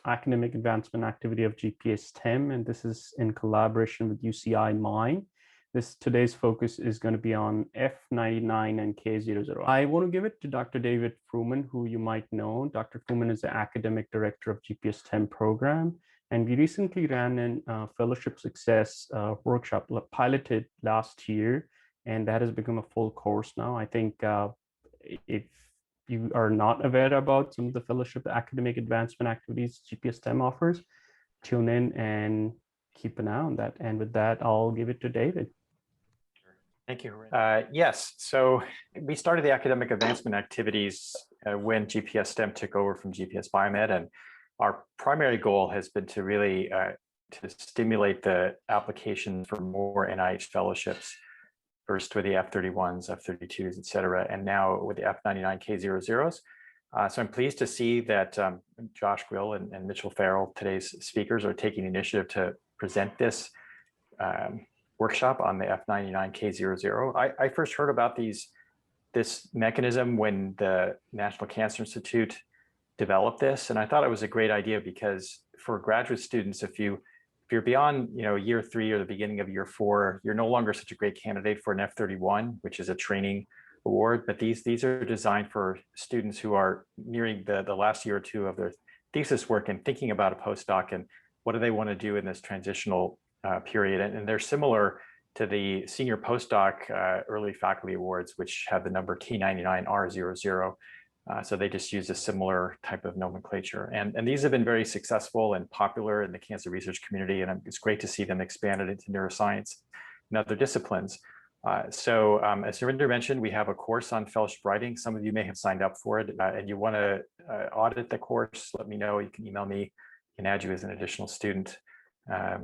academic advancement activity of GPS STEM, and this is in collaboration with UCI Mine. Today's focus is going to be on F99 and K00. I want to give it to Dr. David Fruman, who you might know. Dr. Fruman is the academic director of GPS STEM program, and we recently ran a fellowship success workshop piloted last year, and that has become a full course now. I think if you are not aware about some of the fellowship academic advancement activities GPS STEM offers, tune in and keep an eye on that. And with that, I'll give it to David. Thank you. Yes, so we started the academic advancement activities when GPS STEM took over from GPS Biomed, and our primary goal has been to really to stimulate the application for more NIH fellowships, first with the F31s, F32s, et cetera, and now with the F99 K00s. So I'm pleased to see that Josh Grill and Mitchell Farrell, today's speakers, are taking the initiative to present this workshop on the F99 K00. I first heard about this mechanism when the National Cancer Institute developed this, and I thought it was a great idea because for graduate students, if you're beyond year 3 or the beginning of year 4, you're no longer such a great candidate for an F31, which is a training award. But these are designed for students who are nearing the last year or 2 of their thesis work and thinking about a postdoc and what do they want to do in this transitional period. And they're similar to the senior postdoc early faculty awards, which have the number K99R00. So they just use a similar type of nomenclature. And these have been very successful and popular in the cancer research community. And it's great to see them expanded into neuroscience and other disciplines. So as Surinder mentioned, we have a course on fellowship writing. Some of you may have signed up for it and you want to audit the course, let me know. You can email me, I can add you as an additional student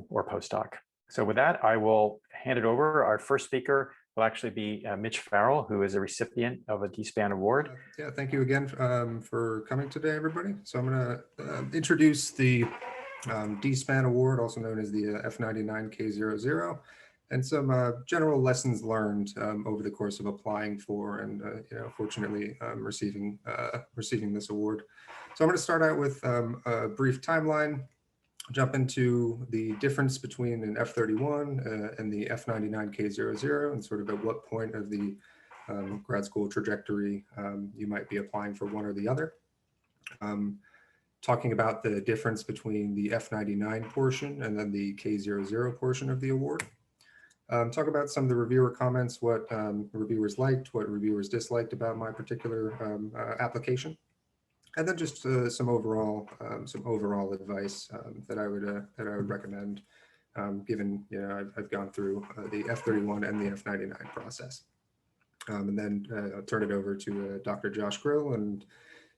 or postdoc. So with that, I will hand it over. Our first speaker will actually be Mitch Farrell, who is a recipient of a DSPAN award. Yeah, thank you again for coming today, everybody. So I'm going to introduce the DSPAN award, also known as the F99 K00, and some general lessons learned over the course of applying for and fortunately receiving this award. So I'm going to start out with a brief timeline. Jump into the difference between an F31 and the F99 K00 and sort of at what point of the grad school trajectory you might be applying for one or the other. Talking about the difference between the F99 portion and then the K00 portion of the award. Talk about some of the reviewer comments, what reviewers liked, what reviewers disliked about my particular application. And then just some overall advice that I would recommend, given I've gone through the F31 and the F99 process, and then I'll turn it over to Dr. Josh Grill, and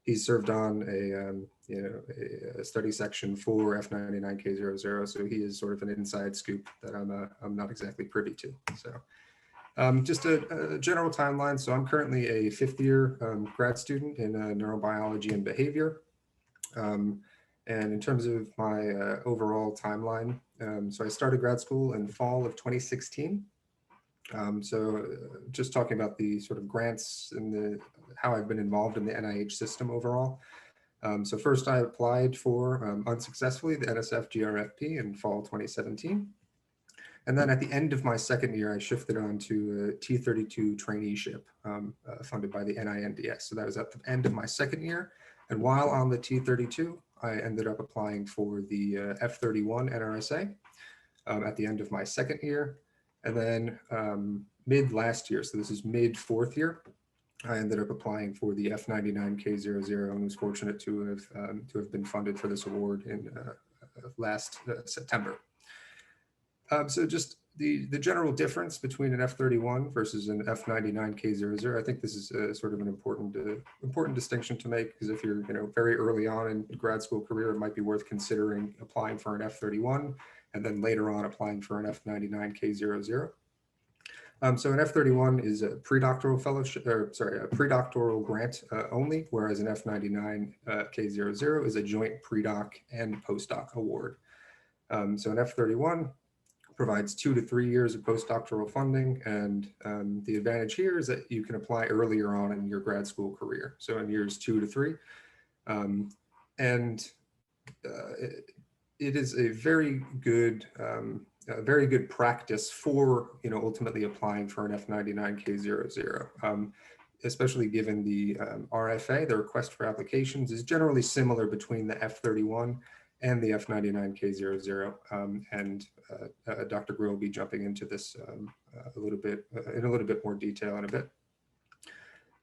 he's served on a study section for F99 K00, so he is sort of an inside scoop that I'm not exactly privy to. So. Just a general timeline. So I'm currently a 5th year grad student in neurobiology and behavior. And in terms of my overall timeline, so I started grad school in fall of 2016. So just talking about the sort of grants and how I've been involved in the NIH system overall. So first I applied for unsuccessfully the NSF GRFP in fall 2017. And then at the end of my 2nd year, I shifted on to a T32 traineeship funded by the NINDS. So that was at the end of my 2nd year. And while on the T32, I ended up applying for the F31 NRSA at the end of my 2nd year. And then mid last year, so this is mid 4th year, I ended up applying for the F99 K00 and was fortunate to have been funded for this award in last September. So just the general difference between an F31 versus an F99 K00, I think this is sort of an important distinction to make, because if you're very early on in grad school career, it might be worth considering applying for an F31 and then later on applying for an F99 K00. So an F31 is a predoctoral fellowship, or sorry, a predoctoral grant only, whereas an F99 K00 is a joint predoc and postdoc award. So an F31 provides 2 to 3 years of postdoctoral funding, and the advantage here is that you can apply earlier on in your grad school career, so in years 2 to 3. And it is a very good practice for ultimately applying for an F99 K00. Especially given the RFA, the request for applications is generally similar between the F31 and the F99 K00. And Dr. Grill will be jumping into this a little bit more detail in a bit.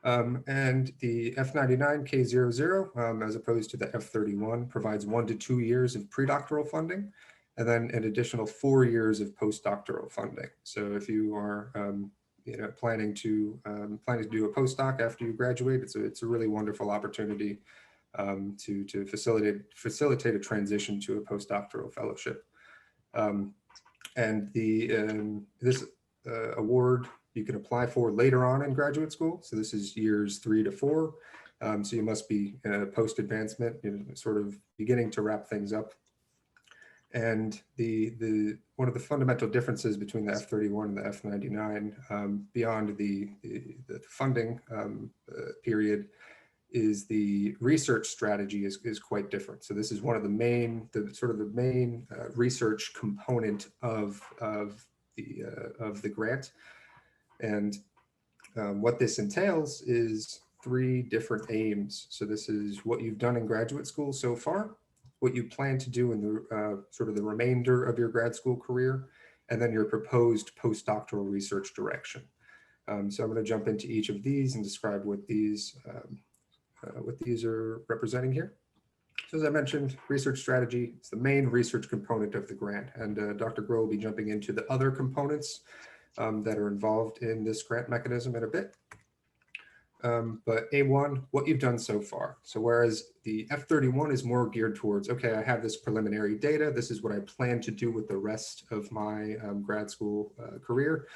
And the F99 K00, as opposed to the F31, provides 1 to 2 years of predoctoral funding, and then an additional 4 years of postdoctoral funding. So if you are planning to do a postdoc after you graduate, it's a really wonderful opportunity to facilitate a transition to a postdoctoral fellowship. And this award you can apply for later on in graduate school. So this is years 3 to 4. So you must be post-advancement, sort of beginning to wrap things up. And one of the fundamental differences between the F31 and the F99, beyond the funding period, is the research strategy is quite different. So this is one of the main research component of the grant. And what this entails is 3 different aims. So this is what you've done in graduate school so far, what you plan to do in the sort of the remainder of your grad school career, and then your proposed postdoctoral research direction. So I'm going to jump into each of these and describe what these are representing here. So as I mentioned, research strategy is the main research component of the grant, and Dr. Groh will be jumping into the other components that are involved in this grant mechanism in a bit. But A1, what you've done so far. So whereas the F31 is more geared towards, okay, I have this preliminary data, this is what I plan to do with the rest of my grad school career.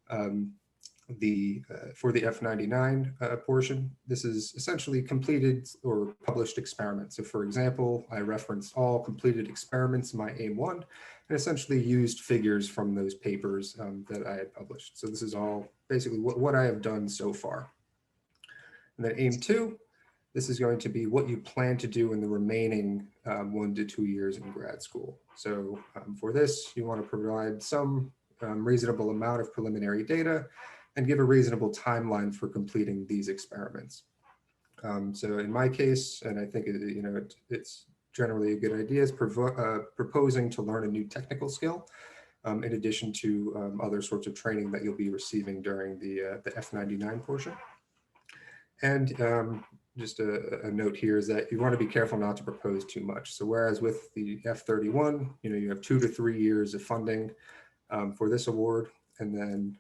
For the F99 portion, this is essentially completed or published experiments. So for example, I referenced all completed experiments in my AIM-1 and essentially used figures from those papers that I had published. So this is all basically what I have done so far. And then AIM-2, this is going to be what you plan to do in the remaining 1 to 2 years in grad school. So for this, you want to provide some reasonable amount of preliminary data and give a reasonable timeline for completing these experiments. So in my case, and I think it's generally a good idea, is proposing to learn a new technical skill in addition to other sorts of training that you'll be receiving during the F99 portion. And just a note here is that you want to be careful not to propose too much. So whereas with the F31, you have 2 to 3 years of funding for this award, and then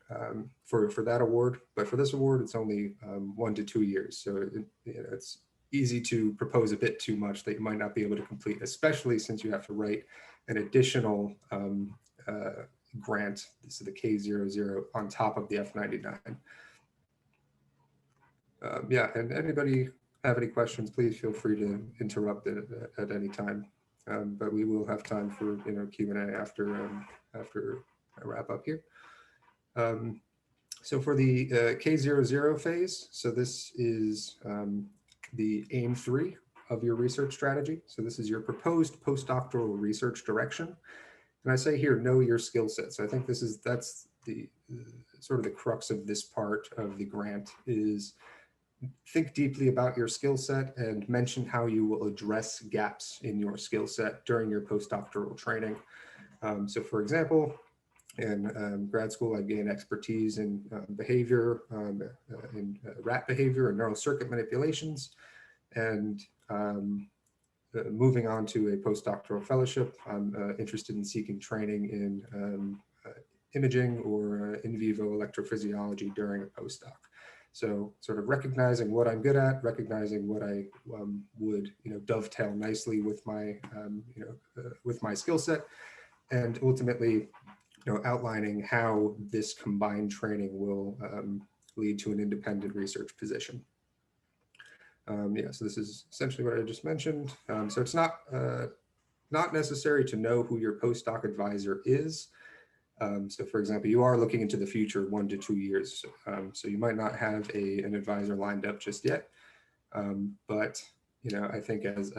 for that award, but for this award, it's only 1 to 2 years. So it's easy to propose a bit too much that you might not be able to complete, especially since you have to write an additional grant, this is the K00, on top of the F99. Yeah, and anybody have any questions, please feel free to interrupt at any time. But we will have time for Q&A after I wrap up here. So for the K00 phase, so this is the AIM-3 of your research strategy. So this is your proposed postdoctoral research direction. And I say here, know your skill set. So I think that's the sort of the crux of this part of the grant is think deeply about your skill set and mention how you will address gaps in your skill set during your postdoctoral training. So for example, in grad school, I gained expertise in behavior, in rat behavior and neural circuit manipulations. And moving on to a postdoctoral fellowship, I'm interested in seeking training in imaging or in vivo electrophysiology during a postdoc. So sort of recognizing what I'm good at, recognizing what I would dovetail nicely with my skill set, and ultimately outlining how this combined training will lead to an independent research position. Yeah, so this is essentially what I just mentioned. So it's not necessary to know who your postdoc advisor is. So for example, you are looking into the future 1 to 2 years. So you might not have an advisor lined up just yet. But I think as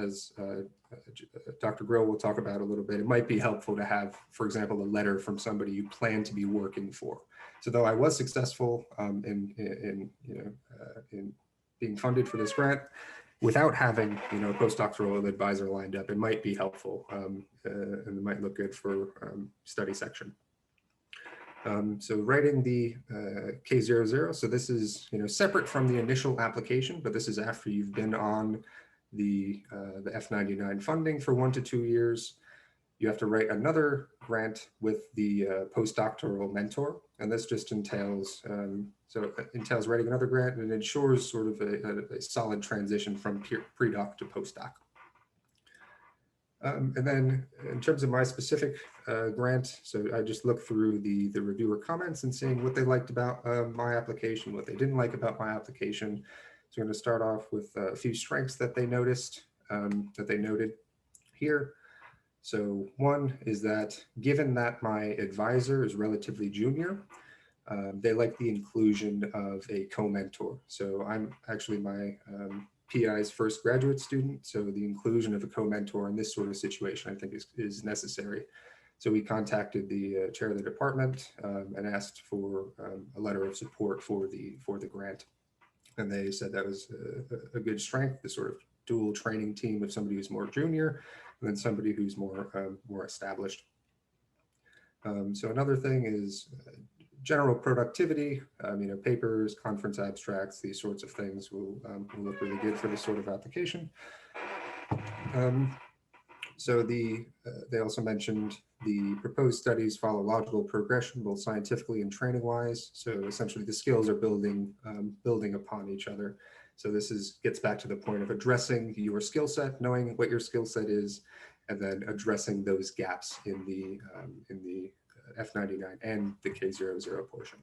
Dr. Grill will talk about a little bit, it might be helpful to have, for example, a letter from somebody you plan to be working for. So though I was successful in being funded for this grant, without having a postdoctoral advisor lined up, it might be helpful and it might look good for study section. So writing the K00, so this is separate from the initial application, but this is after you've been on the F99 funding for 1 to 2 years. You have to write another grant with the postdoctoral mentor, and this just entails entails writing another grant, and it ensures sort of a solid transition from pre-doc to postdoc. And then in terms of my specific grant, so I just looked through the reviewer comments and seeing what they liked about my application, what they didn't like about my application. So I'm going to start off with a few strengths that they noticed, that they noted here. So one is that given that my advisor is relatively junior, they like the inclusion of a co-mentor. So I'm actually my PI's first graduate student, so the inclusion of a co-mentor in this sort of situation I think is necessary. So we contacted the chair of the department and asked for a letter of support for the grant. And they said that was a good strength, the sort of dual training team of somebody who's more junior and then somebody who's more established. So another thing is general productivity, papers, conference abstracts, these sorts of things will look really good for this sort of application. So they also mentioned the proposed studies follow logical progression, both scientifically and training wise. So essentially the skills are building upon each other. So this gets back to the point of addressing your skill set, knowing what your skill set is, and then addressing those gaps in the F99 and the K00 portion.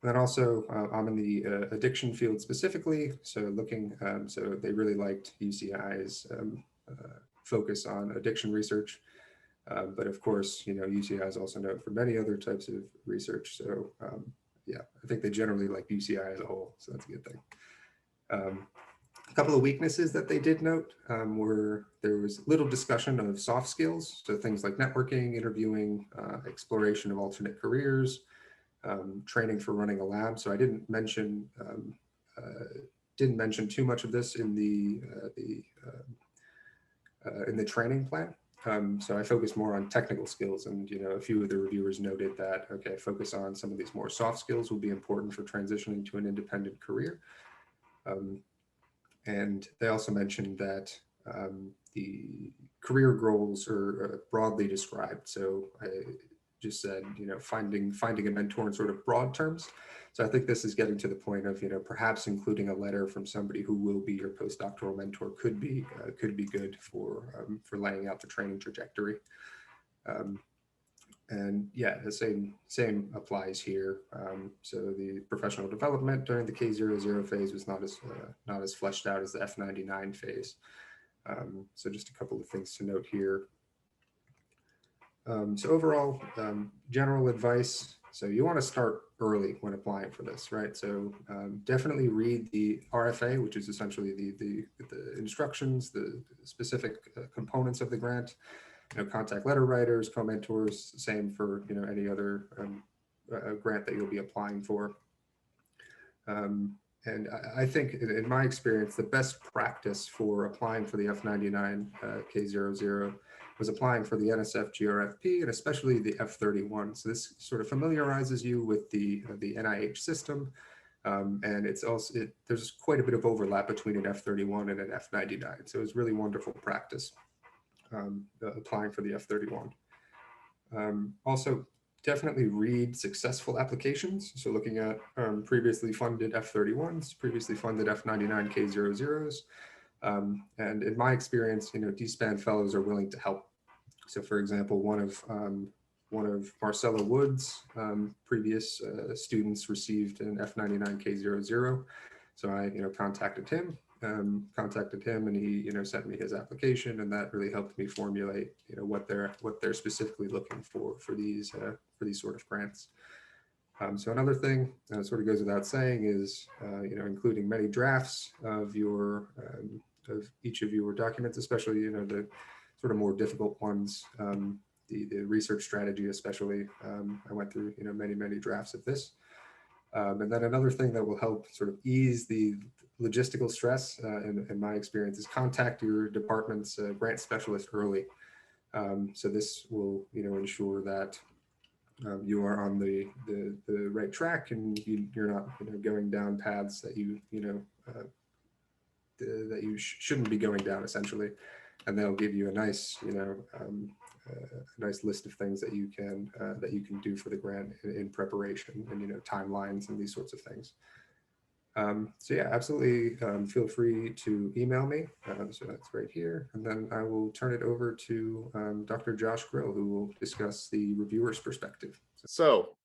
And then also I'm in the addiction field specifically. So looking, so they really liked UCI's focus on addiction research. But of course, UCI is also known for many other types of research. So yeah, I think they generally like UCI as a whole. So that's a good thing. A couple of weaknesses that they did note were there was little discussion of soft skills. So things like networking, interviewing, exploration of alternate careers, training for running a lab. So I didn't mention too much of this in the training plan. So I focused more on technical skills, and a few of the reviewers noted that okay, focus on some of these more soft skills will be important for transitioning to an independent career. And they also mentioned that the career goals are broadly described. So I just said, finding a mentor in sort of broad terms. So I think this is getting to the point of, perhaps including a letter from somebody who will be your postdoctoral mentor could be good for laying out the training trajectory. And yeah, the same applies here. So the professional development during the K00 phase was not as fleshed out as the F99 phase. So just a couple of things to note here. So overall, general advice. So you want to start early when applying for this, right? So definitely read the RFA, which is essentially the instructions, the specific components of the grant. Contact letter writers, co-mentors, same for any other grant that you'll be applying for. And I think in my experience, the best practice for applying for the F99 K00 was applying for the NSF GRFP and especially the F31. So this sort of familiarizes you with the NIH system. And it's also, there's quite a bit of overlap between an F31 and an F99. So it's really wonderful practice applying for the F31. Also, definitely read successful applications. So looking at previously funded F31s, previously funded F99 K00s. And in my experience, DSPAN fellows are willing to help. So for example, one of Marcelo Wood's previous students received an F99 K00. So I contacted him and he sent me his application, and that really helped me formulate what they're specifically looking for these sort of grants. So another thing sort of goes without saying is including many drafts of your each of your documents, especially, you know, the sort of more difficult ones, the research strategy especially. I went through, you know, many drafts of this. And then another thing that will help sort of ease the logistical stress, in my experience, is contact your department's grant specialist early. So this will, you know, ensure that you are on the right track, and you're not, you know, going down paths that that you shouldn't be going down, essentially. And they'll give you a nice, you know, a nice list of things that you can do for the grant in preparation, and, you know, timelines and these sorts of things. So yeah, absolutely. Feel free to email me. So that's right here. And then I will turn it over to Dr. Josh Grill, who will discuss the reviewer's perspective. So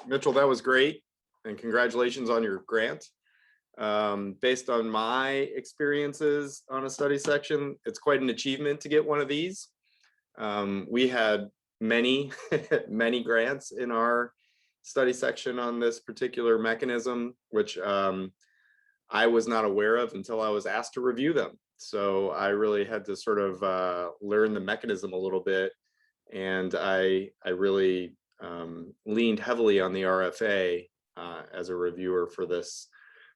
Mitchell, that was great. And congratulations on your grant. Based on my experiences on a study section, it's quite an achievement to get one of these. We had many, many grants in our study section on this particular mechanism, which I was not aware of until I was asked to review them. So I really had to sort of learn the mechanism a little bit. And I really leaned heavily on the RFA as a reviewer for this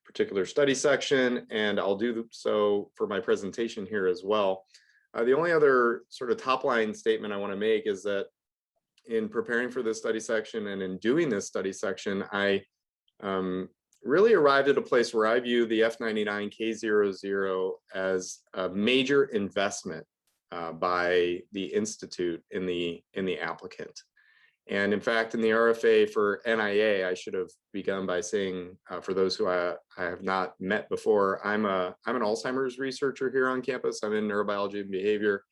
particular study section, and I'll do so for my presentation here as well. The only other sort of top line statement I want to make is that in preparing for this study section and in doing this study section, I really arrived at a place where I view the F99 K00 as a major investment by the Institute in the applicant. And in fact, in the RFA for NIA, I should have begun by saying, for those who I have not met before, I'm an Alzheimer's researcher here on campus. I'm in neurobiology and behavior,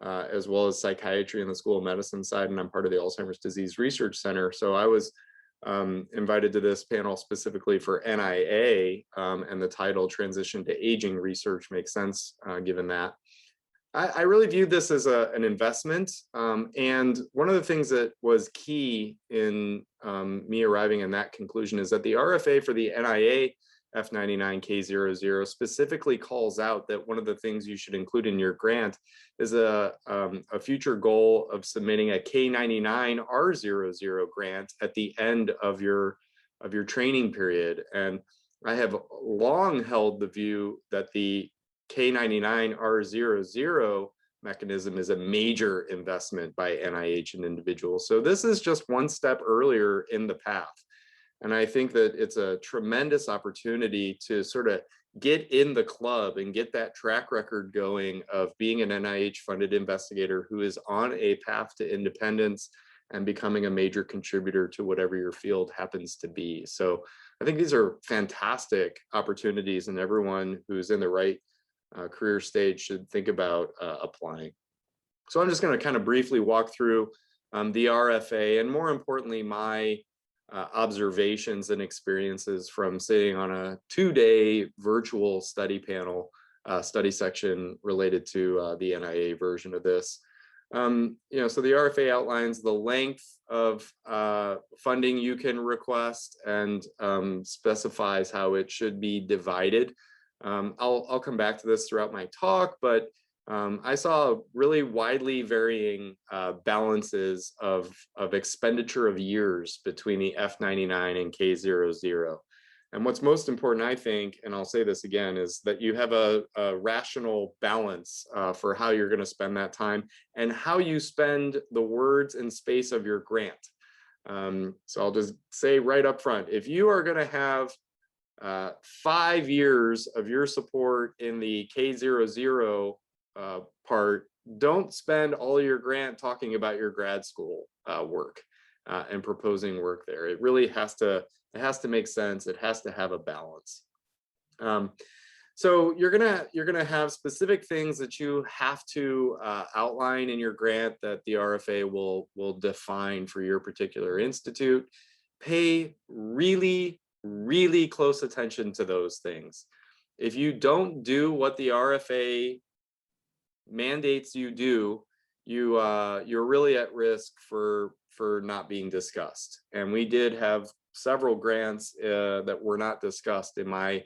as well as psychiatry in the School of Medicine side, and I'm part of the Alzheimer's Disease Research Center. So I was invited to this panel specifically for NIA, and the title Transition to Aging Research makes sense given that. I really viewed this as an investment, and one of the things that was key in me arriving in that conclusion is that the RFA for the NIA F99 K00 specifically calls out that one of the things you should include in your grant is a future goal of submitting a K99 R00 grant at the end of your training period. And I have long held the view that the K99 R00 mechanism is a major investment by NIH and individuals. So this is just one step earlier in the path. And I think that it's a tremendous opportunity to sort of get in the club and get that track record going of being an NIH funded investigator who is on a path to independence and becoming a major contributor to whatever your field happens to be. So I think these are fantastic opportunities, and everyone who's in the right career stage should think about applying. So I'm just going to kind of briefly walk through the RFA, and more importantly, my observations and experiences from sitting on a 2-day virtual study panel, study section related to the NIA version of this. You know, so the RFA outlines the length of funding you can request and specifies how it should be divided. I'll come back to this throughout my talk, but I saw really widely varying balances of expenditure of years between the F99 and K00. And what's most important, I think, and I'll say this again, is that you have a rational balance for how you're going to spend that time and how you spend the words and space of your grant. So I'll just say right up front, if you are going to have 5 years of your support in the K00 part, don't spend all your grant talking about your grad school work and proposing work there. It really has to make sense. It has to have a balance. So you're gonna have specific things that you have to outline in your grant that the RFA will define for your particular institute. Pay really close attention to those things. If you don't do what the RFA mandates you do, you're really at risk for not being discussed. And we did have several grants that were not discussed in my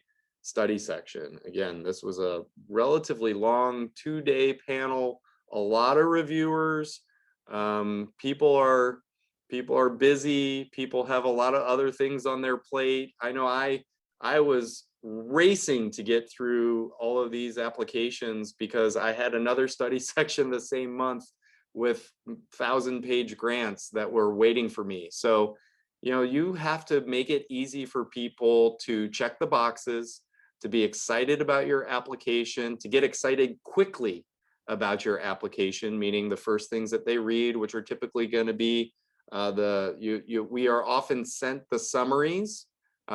study section. Again, this was a relatively long 2-day panel, a lot of reviewers. People are busy. People have a lot of other things on their plate. I know I was racing to get through all of these applications because I had another study section the same month with 1,000-page grants that were waiting for me. So, you know, you have to make it easy for people to check the boxes, to be excited about your application, to get excited quickly about your application, meaning the first things that they read, which are typically going to be we are often sent the summaries,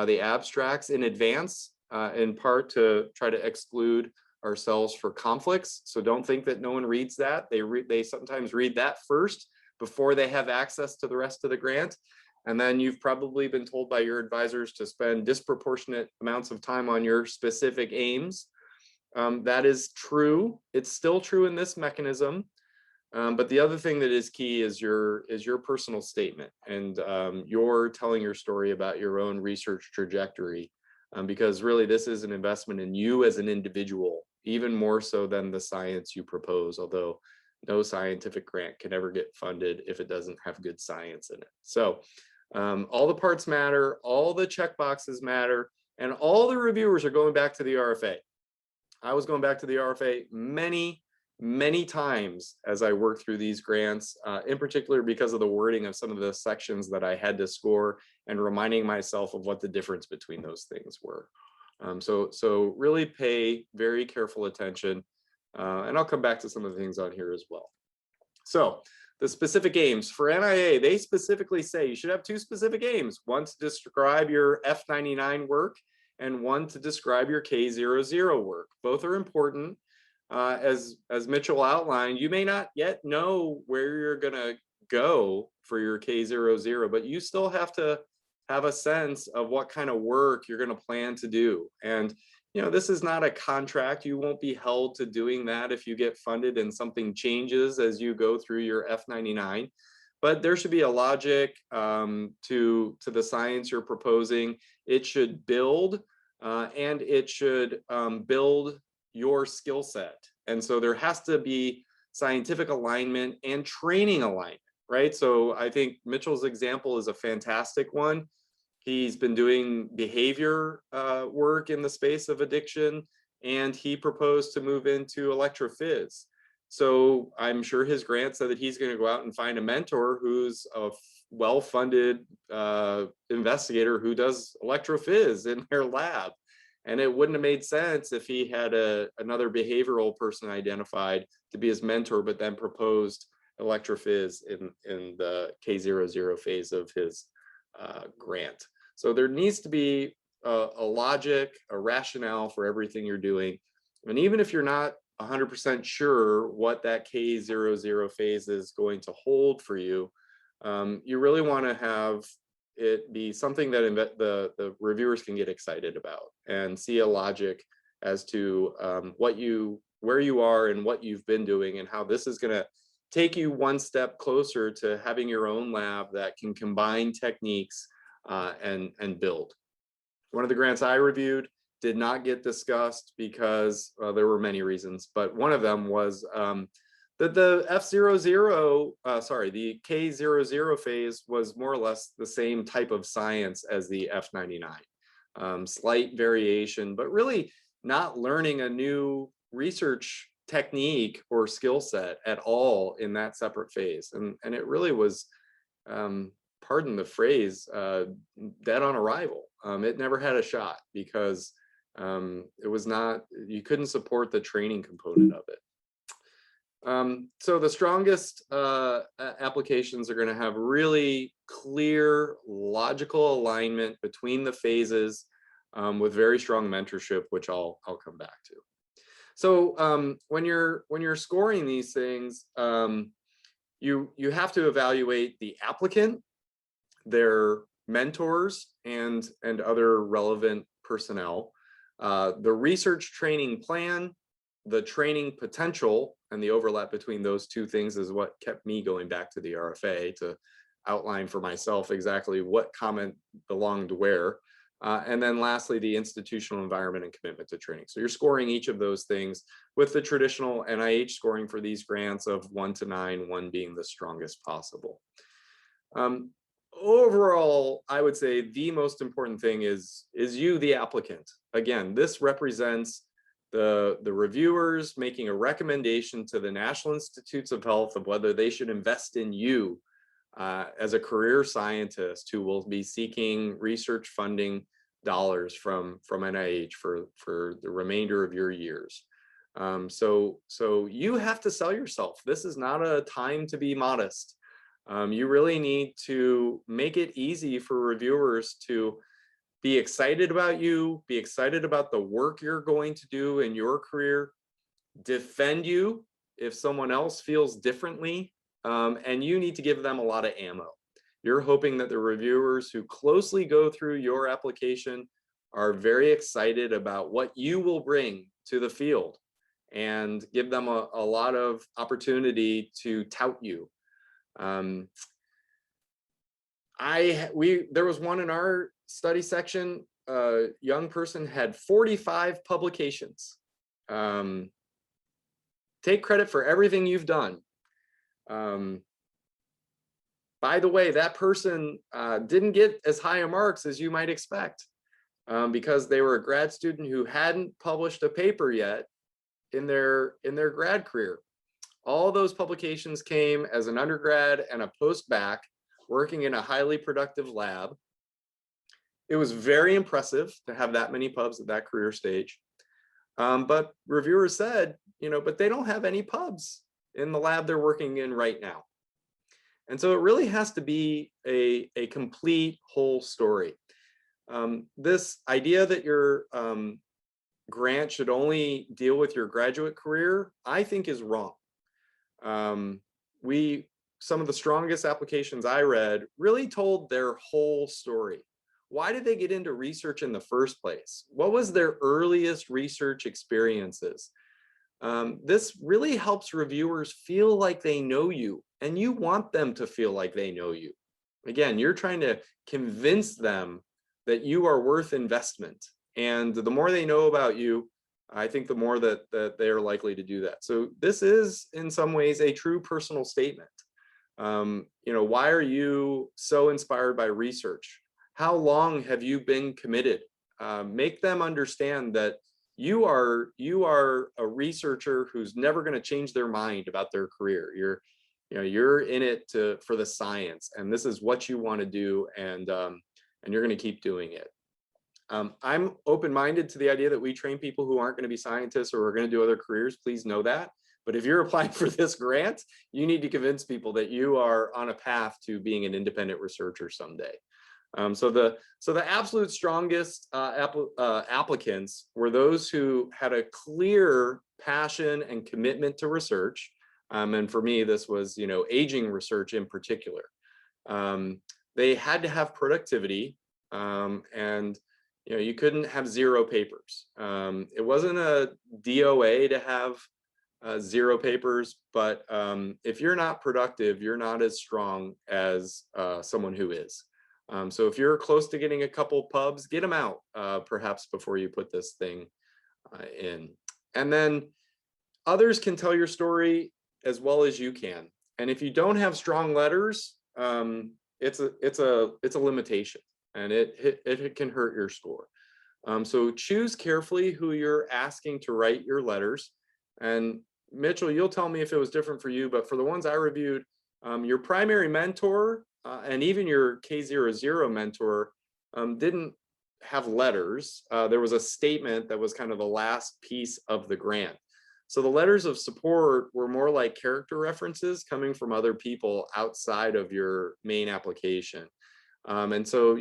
the abstracts in advance, in part to try to exclude ourselves for conflicts. So don't think that no one reads that. They sometimes read that first before they have access to the rest of the grant. And then you've probably been told by your advisors to spend disproportionate amounts of time on your specific aims. That is true. It's still true in this mechanism. But the other thing that is key is your personal statement, and you're telling your story about your own research trajectory, because really this is an investment in you as an individual, even more so than the science you propose, although no scientific grant can ever get funded if it doesn't have good science in it. So all the parts matter, all the check boxes matter, and all the reviewers are going back to the RFA. I was going back to the RFA many times as I worked through these grants, in particular because of the wording of some of the sections that I had to score and reminding myself of what the difference between those things were. So really pay very careful attention, and I'll come back to some of the things on here as well. So the specific aims for NIA, they specifically say you should have 2 specific aims, one to describe your F99 work and one to describe your K00 work. Both are important. As Mitchell outlined, you may not yet know where you're going to go for your K00, but you still have to have a sense of what kind of work you're going to plan to do. And, you know, this is not a contract. You won't be held to doing that if you get funded and something changes as you go through your F99. But there should be a logic to the science you're proposing. It should build and it should build your skill set. And so there has to be scientific alignment and training alignment, right? So I think Mitchell's example is a fantastic one. He's been doing behavior work in the space of addiction, and he proposed to move into electrophys. So I'm sure his grant said that he's going to go out and find a mentor who's a well-funded investigator who does electrophys in their lab. And it wouldn't have made sense if he had another behavioral person identified to be his mentor, but then proposed electrophys in the K00 phase of his grant. So there needs to be a logic, a rationale for everything you're doing. And even if you're not 100% sure what that K00 phase is going to hold for you, you really want to have it be something that the reviewers can get excited about and see a logic as to where you are and what you've been doing and how this is going to take you one step closer to having your own lab that can combine techniques and build. One of the grants I reviewed did not get discussed because there were many reasons, but one of them was that the the K00 phase was more or less the same type of science as the F99. Slight variation, but really not learning a new research technique or skill set at all in that separate phase. And it really was, pardon the phrase, dead on arrival. It never had a shot because it was not, you couldn't support the training component of it. So the strongest applications are going to have really clear logical alignment between the phases with very strong mentorship, which I'll come back to. So when you're scoring these things, you have to evaluate the applicant, their mentors, and other relevant personnel, the research training plan, the training potential, and the overlap between those two things is what kept me going back to the RFA to outline for myself exactly what comment belonged where. And then lastly, the institutional environment and commitment to training. So you're scoring each of those things with the traditional NIH scoring for these grants of 1 to 9, 1 being the strongest possible. Overall, I would say the most important thing is you, the applicant. Again, this represents the reviewers making a recommendation to the National Institutes of Health of whether they should invest in you as a career scientist who will be seeking research funding dollars from NIH for the remainder of your years. So you have to sell yourself. This is not a time to be modest. You really need to make it easy for reviewers to be excited about you, be excited about the work you're going to do in your career, defend you if someone else feels differently, and you need to give them a lot of ammo. You're hoping that the reviewers who closely go through your application are very excited about what you will bring to the field and give them a lot of opportunity to tout you. There was one in our study section, a young person had 45 publications. Take credit for everything you've done. By the way, that person didn't get as high a marks as you might expect because they were a grad student who hadn't published a paper yet in their grad career. All those publications came as an undergrad and a post-bac working in a highly productive lab. It was very impressive to have that many pubs at that career stage. But reviewers said, but they don't have any pubs in the lab they're working in right now. And so it really has to be a complete whole story. This idea that your grant should only deal with your graduate career, I think is wrong. Some of the strongest applications I read really told their whole story. Why did they get into research in the first place? What was their earliest research experiences? This really helps reviewers feel like they know you, and you want them to feel like they know you. Again, you're trying to convince them that you are worth investment. And the more they know about you, I think the more that they're likely to do that. So this is in some ways a true personal statement. Why are you so inspired by research? How long have you been committed? Make them understand that you are a researcher who's never going to change their mind about their career. You're in it for the science, and this is what you want to do, and you're going to keep doing it. I'm open-minded to the idea that we train people who aren't going to be scientists or are going to do other careers. Please know that. But if you're applying for this grant, you need to convince people that you are on a path to being an independent researcher someday. So the absolute strongest applicants were those who had a clear passion and commitment to research. And for me, this was, aging research in particular. They had to have productivity, and you couldn't have 0 papers. It wasn't a DOA to have 0 papers, but if you're not productive, you're not as strong as someone who is. So if you're close to getting a couple pubs, get them out perhaps before you put this thing in. And then others can tell your story as well as you can. And if you don't have strong letters, it's a limitation, and it can hurt your score. So choose carefully who you're asking to write your letters. And Mitchell, you'll tell me if it was different for you, but for the ones I reviewed, your primary mentor and even your K00 mentor didn't have letters. There was a statement that was kind of the last piece of the grant. So the letters of support were more like character references coming from other people outside of your main application. And so,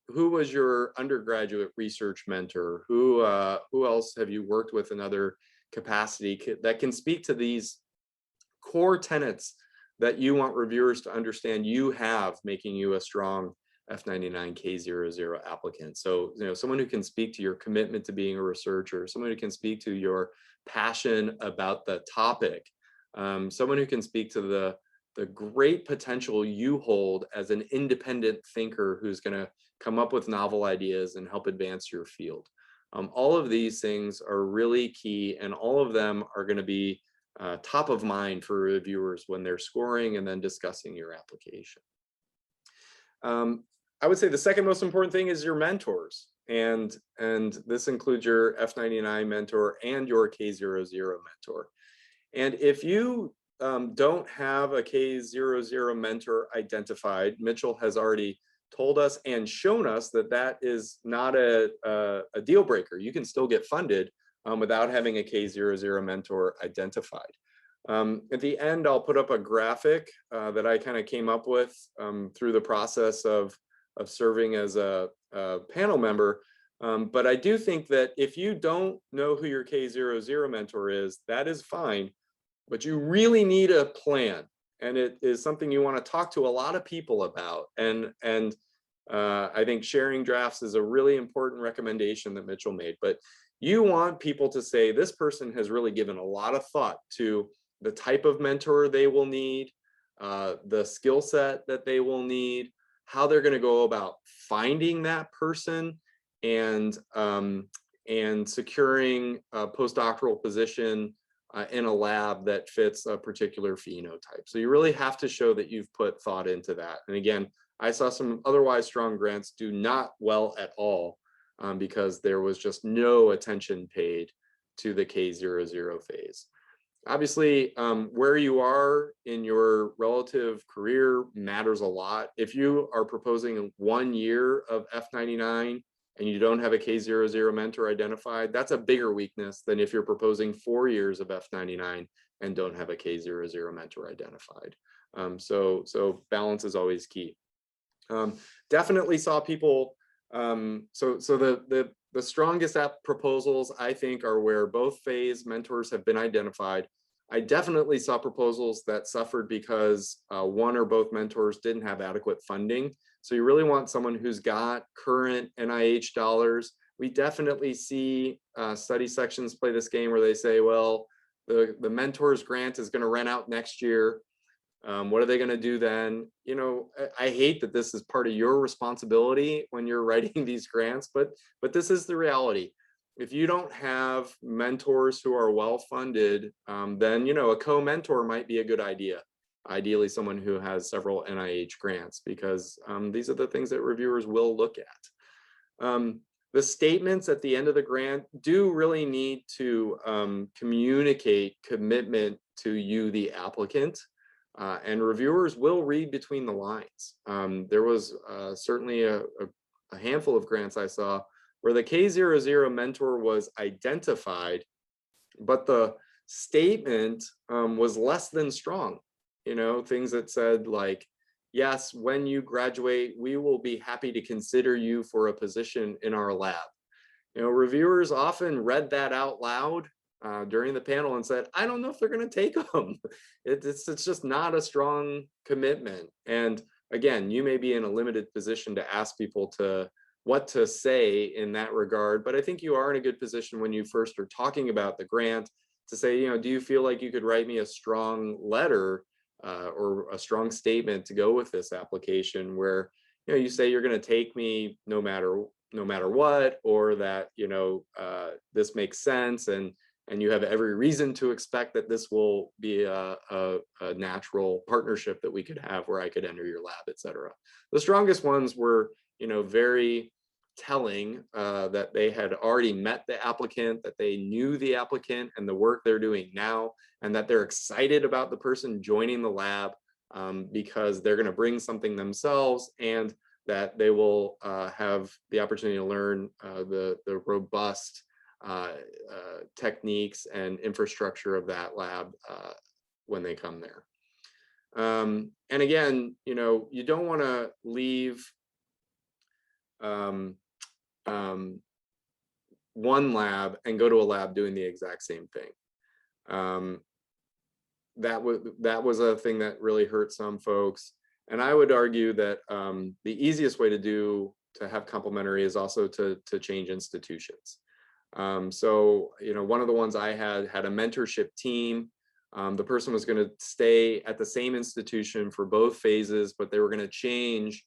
who was your undergraduate research mentor? Who else have you worked with in other capacity that can speak to these core tenets that you want reviewers to understand you have, making you a strong F99 K00 applicant? So, someone who can speak to your commitment to being a researcher, someone who can speak to your passion about the topic, someone who can speak to the great potential you hold as an independent thinker who's going to come up with novel ideas and help advance your field. All of these things are really key, and all of them are going to be top of mind for reviewers when they're scoring and then discussing your application. I would say the second most important thing is your mentors. And this includes your F99 mentor and your K00 mentor. And if you don't have a K00 mentor identified, Mitchell has already told us and shown us that that is not a deal breaker. You can still get funded without having a K00 mentor identified. At the end, I'll put up a graphic that I kind of came up with through the process of serving as a panel member. But I do think that if you don't know who your K00 mentor is, that is fine, but you really need a plan. And it is something you want to talk to a lot of people about. And I think sharing drafts is a really important recommendation that Mitchell made. But you want people to say, this person has really given a lot of thought to the type of mentor they will need, the skill set that they will need, how they're going to go about finding that person, and securing a postdoctoral position in a lab that fits a particular phenotype. So you really have to show that you've put thought into that. And again, I saw some otherwise strong grants do not well at all because there was just no attention paid to the K00 phase. Obviously, where you are in your relative career matters a lot. If you are proposing 1 year of F99 and you don't have a K00 mentor identified, that's a bigger weakness than if you're proposing 4 years of F99 and don't have a K00 mentor identified. So balance is always key. Definitely saw people, so the strongest app proposals, I think, are where both phase mentors have been identified. I definitely saw proposals that suffered because one or both mentors didn't have adequate funding. So you really want someone who's got current NIH dollars. We definitely see study sections play this game where they say, well, the mentor's grant is going to run out next year. What are they going to do then? You know, I hate that this is part of your responsibility when you're writing these grants, but this is the reality. If you don't have mentors who are well funded, then, you know, a co-mentor might be a good idea. Ideally, someone who has several NIH grants, because these are the things that reviewers will look at. The statements at the end of the grant do really need to communicate commitment to you, the applicant. And reviewers will read between the lines. There was certainly a handful of grants I saw where the K00 mentor was identified, but the statement was less than strong. You know, things that said like, yes, when you graduate, we will be happy to consider you for a position in our lab. You know, reviewers often read that out loud during the panel and said, I don't know if they're going to take them. It's just not a strong commitment. And again, you may be in a limited position to ask people to what to say in that regard, but I think you are in a good position when you first are talking about the grant to say, you know, do you feel like you could write me a strong letter or a strong statement to go with this application where, you know, you say you're going to take me no matter what, or that, you know, this makes sense, and you have every reason to expect that this will be a natural partnership that we could have where I could enter your lab, et cetera. The strongest ones were, you know, very telling that they had already met the applicant, that they knew the applicant and the work they're doing now, and that they're excited about the person joining the lab because they're going to bring something themselves, and that they will have the opportunity to learn the robust techniques and infrastructure of that lab when they come there. And again, you know, you don't want to leave one lab and go to a lab doing the exact same thing. That was a thing that really hurt some folks. And I would argue that the easiest way to have complementary is also to change institutions. So, you know, one of the ones I had a mentorship team The person was going to stay at the same institution for both phases, but they were going to change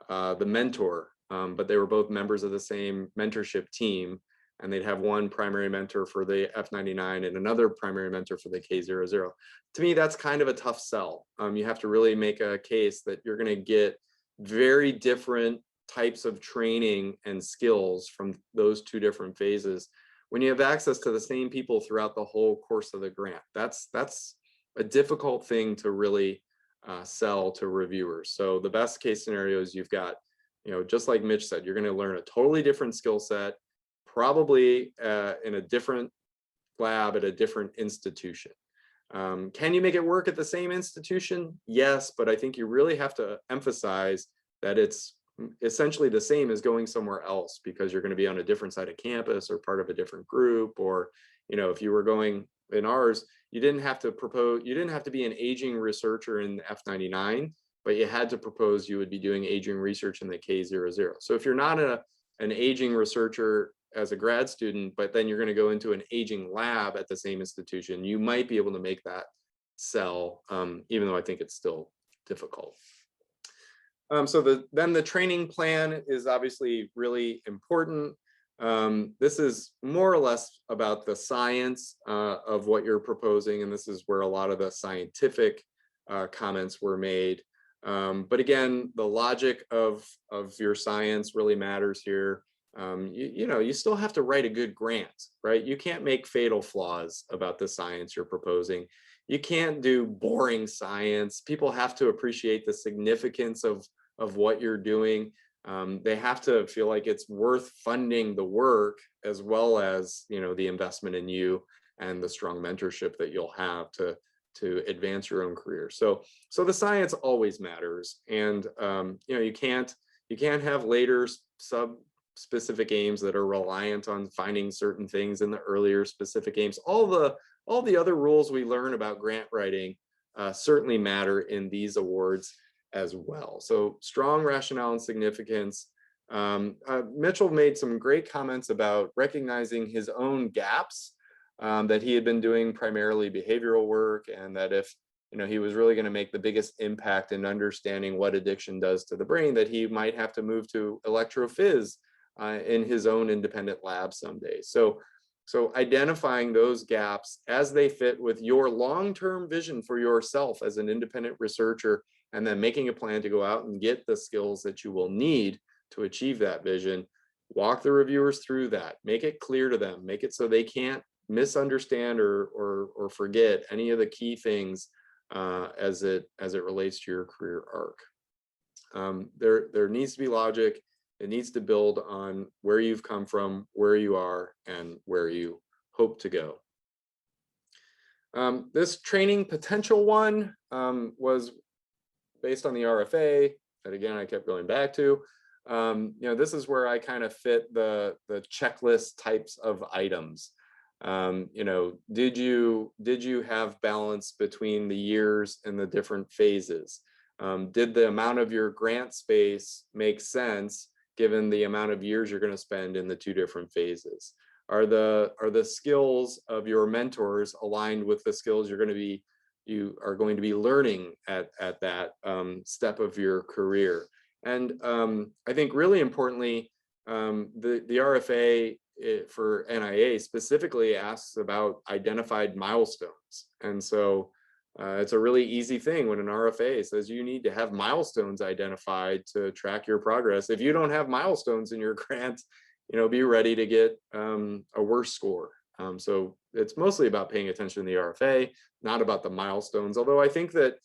the mentor, but they were both members of the same mentorship team, and they'd have one primary mentor for the F99 and another primary mentor for the K00. To me, that's kind of a tough sell. You have to really make a case that you're going to get very different types of training and skills from those two different phases when you have access to the same people throughout the whole course of the grant. That's a difficult thing to really sell to reviewers. So the best case scenario is you've got, just like Mitch said, you're going to learn a totally different skill set, probably in a different lab at a different institution. Can you make it work at the same institution? Yes, but I think you really have to emphasize that it's essentially the same as going somewhere else, because you're going to be on a different side of campus or part of a different group. Or, if you were going in ours, you didn't have to be an aging researcher in F99, but you had to propose you would be doing aging research in the K00. So if you're not an aging researcher as a grad student, but then you're going to go into an aging lab at the same institution, you might be able to make that sell, even though I think it's still difficult. So then the training plan is obviously really important. This is more or less about the science of what you're proposing, and this is where a lot of the scientific comments were made. But again, the logic of your science really matters here. You still have to write a good grant, right? You can't make fatal flaws about the science you're proposing. You can't do boring science. People have to appreciate the significance of what you're doing. They have to feel like it's worth funding the work, as well as the investment in you and the strong mentorship that you'll have to advance your own career. So the science always matters, and you can't have later sub-specific aims that are reliant on finding certain things in the earlier specific aims. All the other rules we learn about grant writing certainly matter in these awards as well. So strong rationale and significance. Mitchell made some great comments about recognizing his own gaps, that he had been doing primarily behavioral work, and that if he was really going to make the biggest impact in understanding what addiction does to the brain, that he might have to move to electrophys in his own independent lab someday. So identifying those gaps as they fit with your long-term vision for yourself as an independent researcher, and then making a plan to go out and get the skills that you will need to achieve that vision. Walk the reviewers through that, make it clear to them, make it so they can't misunderstand or forget any of the key things as it relates to your career arc. There needs to be logic. It needs to build on where you've come from, where you are, and where you hope to go. This training potential one was based on the RFA that, again, I kept going back to. This is where I kind of fit the checklist types of items. Did you have balance between the years and the different phases? Did the amount of your grant space make sense given the amount of years you're going to spend in the two different phases? Are the skills of your mentors aligned with the skills you are going to be learning at that step of your career? And I think really importantly, the RFA for NIA specifically asks about identified milestones. And so it's a really easy thing when an RFA says you need to have milestones identified to track your progress. If you don't have milestones in your grant, be ready to get a worse score. So it's mostly about paying attention to the RFA, not about the milestones. Although I think that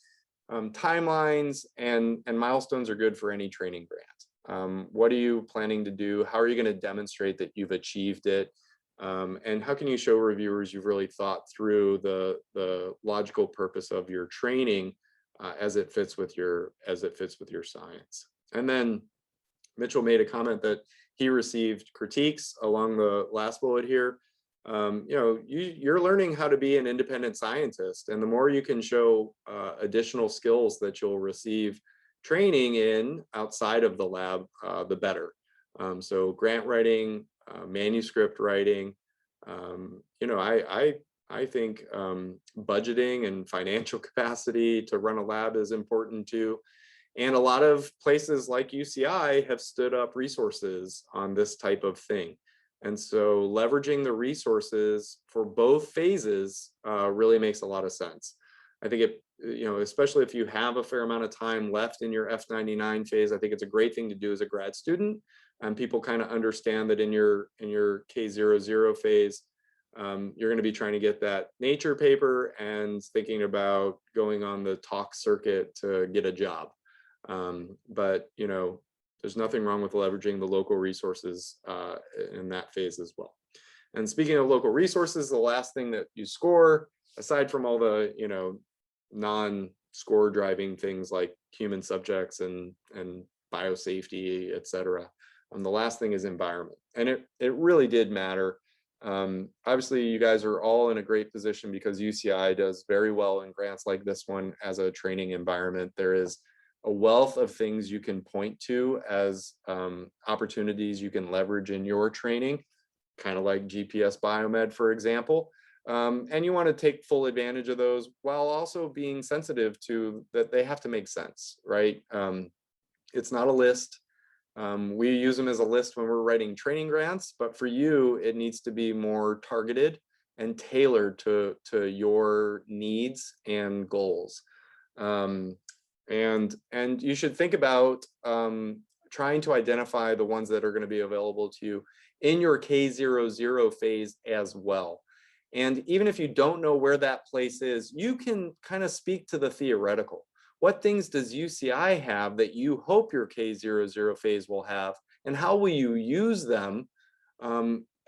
timelines and milestones are good for any training grant. What are you planning to do? How are you going to demonstrate that you've achieved it? And how can you show reviewers you've really thought through the logical purpose of your training as it fits with your science? And then Mitchell made a comment that he received critiques along the last bullet here. You're learning how to be an independent scientist, and the more you can show additional skills that you'll receive training in outside of the lab, the better. So grant writing, manuscript writing, I I think budgeting and financial capacity to run a lab is important too. And a lot of places like UCI have stood up resources on this type of thing. And so leveraging the resources for both phases really makes a lot of sense. I think it, especially if you have a fair amount of time left in your F99 phase, I think it's a great thing to do as a grad student. And people kind of understand that in your K00 phase, you're going to be trying to get that Nature paper and thinking about going on the talk circuit to get a job. But there's nothing wrong with leveraging the local resources in that phase as well. And speaking of local resources, the last thing that you score, aside from all the non-score driving things like human subjects and biosafety, et cetera, the last thing is environment. And it really did matter. Obviously, you guys are all in a great position because UCI does very well in grants like this one as a training environment. There is a wealth of things you can point to as opportunities you can leverage in your training, kind of like GPS Biomed, for example. And you want to take full advantage of those while also being sensitive to that they have to make sense, right? It's not a list. We use them as a list when we're writing training grants, but for you, it needs to be more targeted and tailored to your needs and goals. And you should think about trying to identify the ones that are going to be available to you in your K00 phase as well. And even if you don't know where that place is, you can kind of speak to the theoretical. What things does UCI have that you hope your K00 phase will have, and how will you use them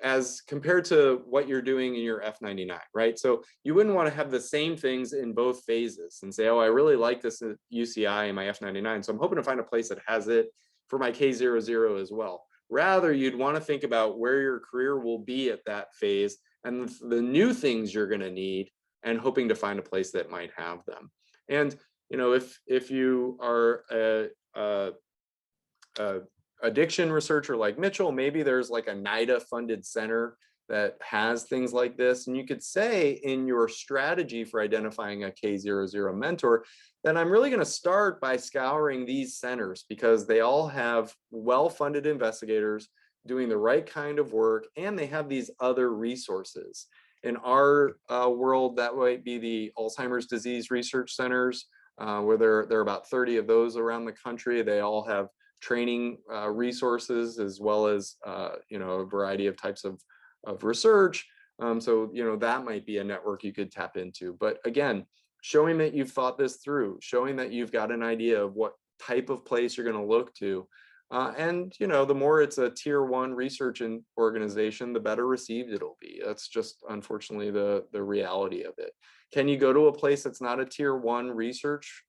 as compared to what you're doing in your F99, right? So you wouldn't want to have the same things in both phases and say, oh, I really like this at UCI in my F99, so I'm hoping to find a place that has it for my K00 as well. Rather, you'd want to think about where your career will be at that phase and the new things you're going to need, and hoping to find a place that might have them. And if you are a addiction researcher like Mitchell, maybe there's like a NIDA funded center that has things like this. And you could say in your strategy for identifying a K00 mentor that I'm really going to start by scouring these centers because they all have well-funded investigators doing the right kind of work, and they have these other resources. In our world, that might be the Alzheimer's disease research centers, where there are about 30 of those around the country. They all have training resources as well as a variety of types of research. So that might be a network you could tap into. But again, showing that you've thought this through, showing that you've got an idea of what type of place you're going to look to. And the more it's a tier 1 research organization, the better received it'll be. That's just unfortunately the reality of it. Can you go to a place that's not a tier 1 research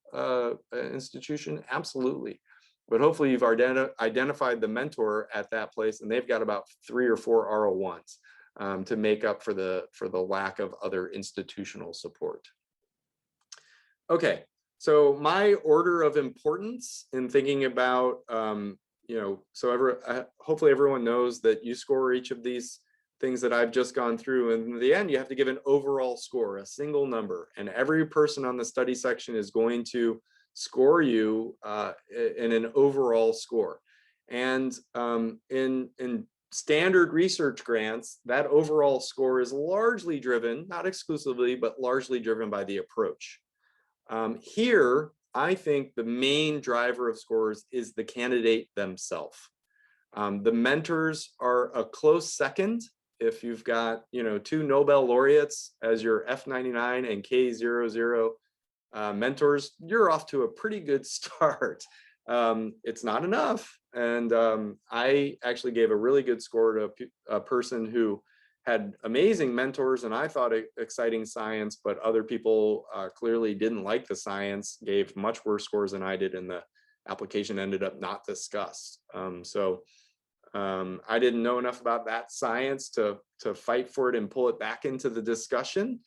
institution? Absolutely. But hopefully you've identified the mentor at that place, and they've got about 3 or 4 R01s to make up for the lack of other institutional support. Okay, so my order of importance in thinking about hopefully everyone knows that you score each of these things that I've just gone through, and in the end you have to give an overall score, a single number, and every person on the study section is going to score you in an overall score. And in standard research grants, that overall score is largely driven, not exclusively, but largely driven by the approach. Here, I think the main driver of scores is the candidate themselves. The mentors are a close second. If you've got 2 Nobel laureates as your F99 and K00 mentors, you're off to a pretty good start. It's not enough. And I actually gave a really good score to a person who had amazing mentors and I thought exciting science, but other people clearly didn't like the science, gave much worse scores than I did, and the application ended up not discussed. I didn't know enough about that science to fight for it and pull it back into the discussion.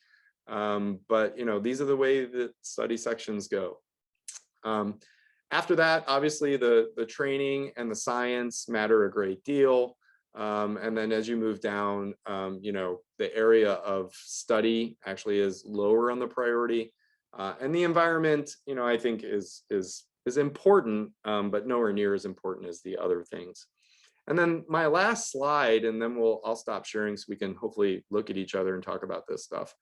But these are the way that study sections go. After that, obviously the training and the science matter a great deal. And then as you move down, the area of study actually is lower on the priority. And the environment, I think is important, but nowhere near as important as the other things. And then my last slide, and then I'll stop sharing so we can hopefully look at each other and talk about this stuff.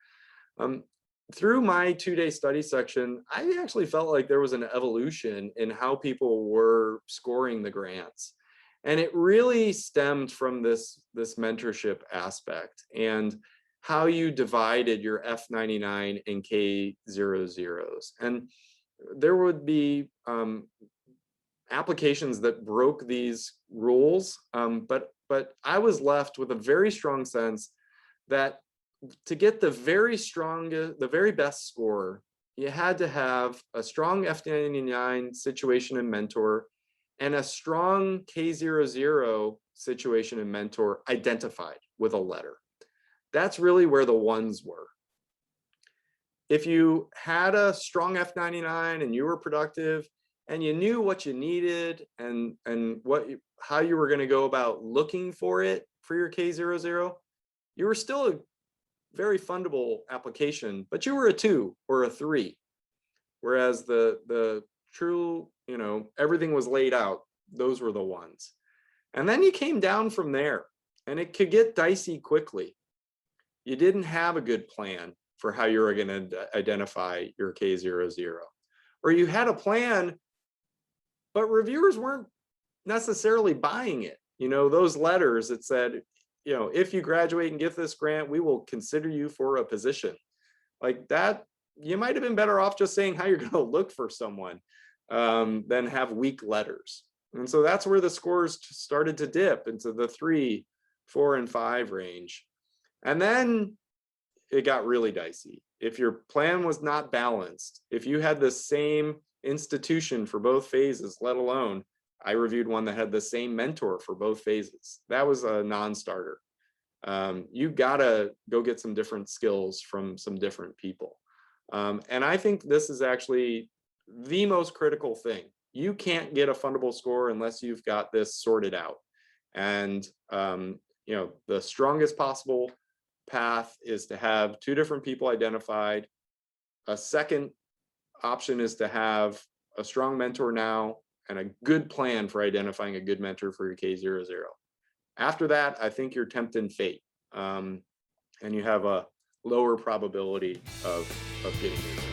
Through my 2-day study section, I actually felt like there was an evolution in how people were scoring the grants. And it really stemmed from this mentorship aspect and how you divided your F99 and K00s. And there would be applications that broke these rules, but I was left with a very strong sense that to get the very best score, you had to have a strong F99 situation and mentor and a strong K00 situation and mentor identified with a letter. That's really where the ones were. If you had a strong F99 and you were productive and you knew what you needed and how you were going to go about looking for it for your K00, you were still a very fundable application, but you were a 2 or a 3. Whereas the true, everything was laid out, those were the ones. And then you came down from there, and it could get dicey quickly. You didn't have a good plan for how you were going to identify your K00. Or you had a plan, but reviewers weren't necessarily buying it. Those letters that said, if you graduate and get this grant, we will consider you for a position. Like that, you might have been better off just saying how you're going to look for someone than have weak letters. And so that's where the scores started to dip into the 3, 4, and 5 range. And then it got really dicey. If your plan was not balanced, if you had the same institution for both phases, let alone, I reviewed one that had the same mentor for both phases. That was a non-starter. You gotta go get some different skills from some different people. And I think this is actually the most critical thing. You can't get a fundable score unless you've got this sorted out. And the strongest possible path is to have 2 different people identified. A second option is to have a strong mentor now and a good plan for identifying a good mentor for your K00. After that, I think you're tempting fate, and you have a lower probability of getting it.